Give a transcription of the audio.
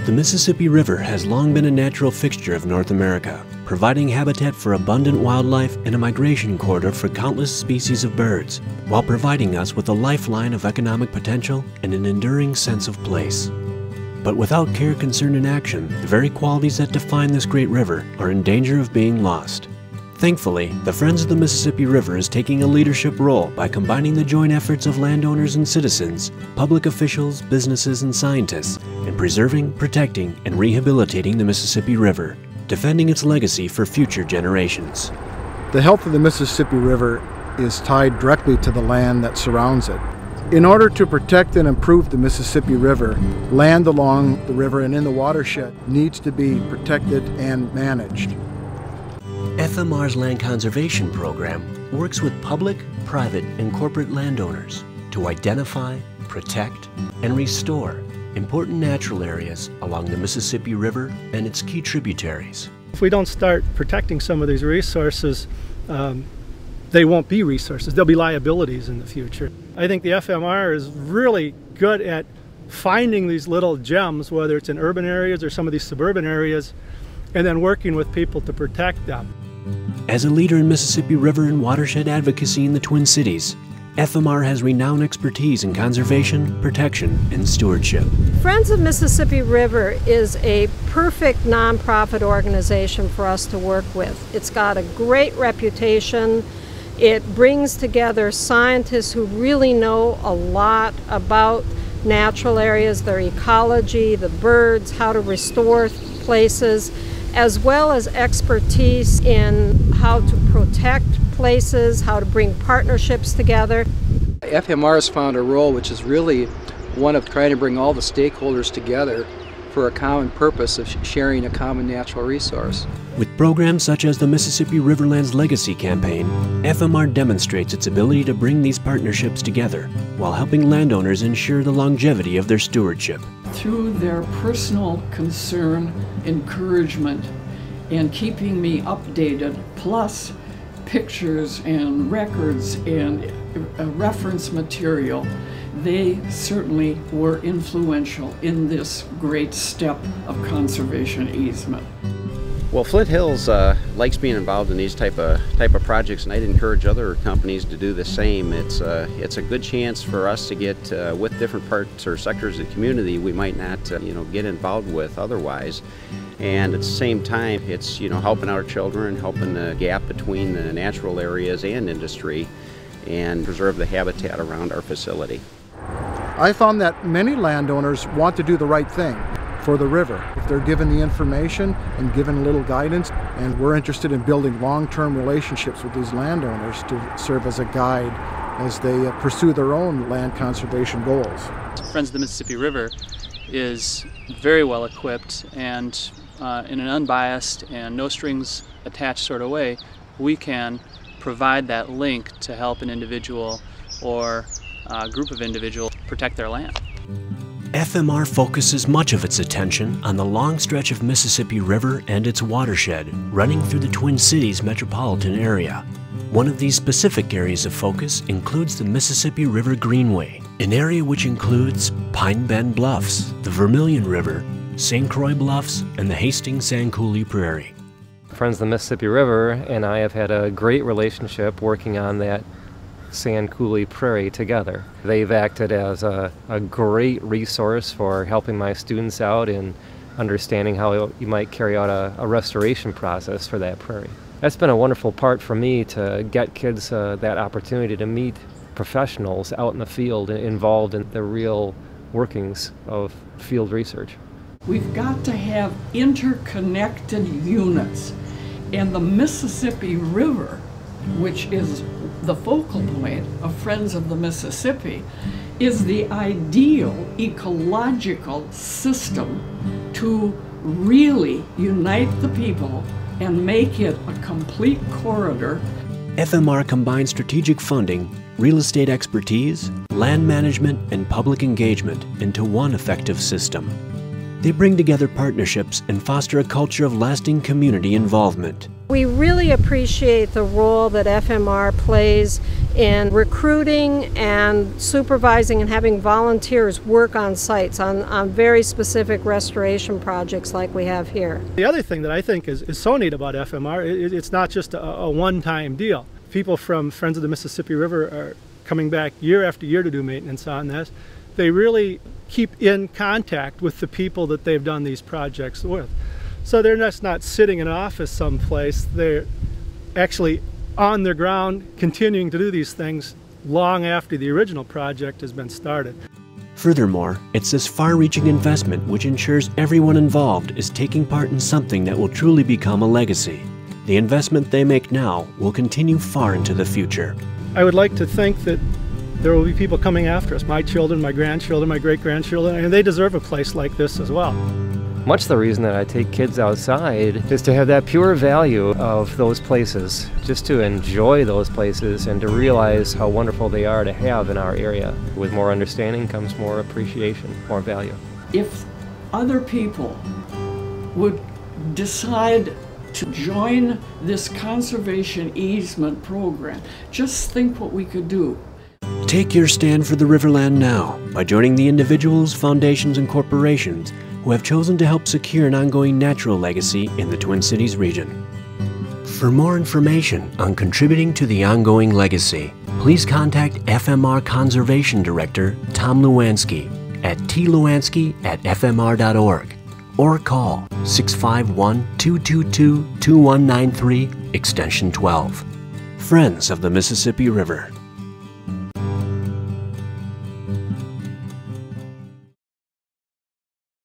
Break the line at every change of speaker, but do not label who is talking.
The Mississippi River has long been a natural fixture of North America, providing habitat for abundant wildlife and a migration corridor for countless species of birds, while providing us with a lifeline of economic potential and an enduring sense of place. But without care, concern, and action, the very qualities that define this great river are in danger of being lost. Thankfully, the Friends of the Mississippi River is taking a leadership role by combining the joint efforts of landowners and citizens, public officials, businesses, and scientists in preserving, protecting, and rehabilitating the Mississippi River, defending its legacy for future generations.
The health of the Mississippi River is tied directly to the land that surrounds it. In order to protect and improve the Mississippi River, land along the river and in the watershed needs to be protected and managed.
FMR's Land Conservation Program works with public, private, and corporate landowners to identify, protect, and restore important natural areas along the Mississippi River and its key tributaries.
If we don't start protecting some of these resources, they won't be resources. They'll be liabilities in the future. I think the FMR is really good at finding these little gems, whether it's in urban areas or some of these suburban areas, and then working with people to protect them.
As a leader in Mississippi River and watershed advocacy in the Twin Cities, FMR has renowned expertise in conservation, protection, and stewardship.
Friends of Mississippi River is a perfect nonprofit organization for us to work with. It's got a great reputation. It brings together scientists who really know a lot about natural areas, their ecology, the birds, how to restore places, as well as expertise in how to protect places, how to bring partnerships together.
FMR has found a role which is really one of trying to bring all the stakeholders together for a common purpose of sharing a common natural resource.
With programs such as the Mississippi Riverlands Legacy Campaign, FMR demonstrates its ability to bring these partnerships together while helping landowners ensure the longevity of their stewardship.
Through their personal concern, encouragement, and keeping me updated, plus pictures and records and reference material, they certainly were influential in this great step of conservation easement.
Well, Flint Hills likes being involved in these type of projects, and I'd encourage other companies to do the same. It's a good chance for us to get with different parts or sectors of the community we might not get involved with otherwise. And at the same time, it's helping our children, helping the gap between the natural areas and industry, and preserve the habitat around our facility.
I found that many landowners want to do the right thing for the river if they're given the information and given a little guidance, and we're interested in building long-term relationships with these landowners to serve as a guide as they pursue their own land conservation goals.
Friends of the Mississippi River is very well equipped, and in an unbiased and no strings attached sort of way, we can provide that link to help an individual or a group of individuals protect their land.
FMR focuses much of its attention on the long stretch of Mississippi River and its watershed running through the Twin Cities metropolitan area. One of these specific areas of focus includes the Mississippi River Greenway, an area which includes Pine Bend Bluffs, the Vermilion River, St. Croix Bluffs, and the Hastings-Sand Coulee Prairie.
Friends of the Mississippi River and I have had a great relationship working on that Sand Coulee Prairie together. They've acted as a great resource for helping my students out in understanding how you might carry out a restoration process for that prairie. That's been a wonderful part for me to get kids that opportunity to meet professionals out in the field involved in the real workings of field research.
We've got to have interconnected units, and the Mississippi River, which is the focal point of Friends of the Mississippi, is the ideal ecological system to really unite the people and make it a complete corridor.
FMR combines strategic funding, real estate expertise, land management, and public engagement into one effective system. They bring together partnerships and foster a culture of lasting community involvement.
We really appreciate the role that FMR plays in recruiting and supervising and having volunteers work on sites on very specific restoration projects like we have here.
The other thing that I think is so neat about FMR, it's not just a one-time deal. People from Friends of the Mississippi River are coming back year after year to do maintenance on this. They really keep in contact with the people that they've done these projects with. So they're just not sitting in an office someplace, they're actually on the ground continuing to do these things long after the original project has been started.
Furthermore, it's this far-reaching investment which ensures everyone involved is taking part in something that will truly become a legacy. The investment they make now will continue far into the future.
I would like to think that there will be people coming after us, my children, my grandchildren, my great-grandchildren, and they deserve a place like this as well.
Much the reason that I take kids outside is to have that pure value of those places, just to enjoy those places and to realize how wonderful they are to have in our area. With more understanding comes more appreciation, more value.
If other people would decide to join this conservation easement program, just think what we could do.
Take your stand for the Riverland now by joining the individuals, foundations, and corporations who have chosen to help secure an ongoing natural legacy in the Twin Cities region. For more information on contributing to the ongoing legacy, please contact FMR Conservation Director Tom Lewanski at tlewanski@fmr.org or call 651-222-2193 extension 12. Friends of the Mississippi River.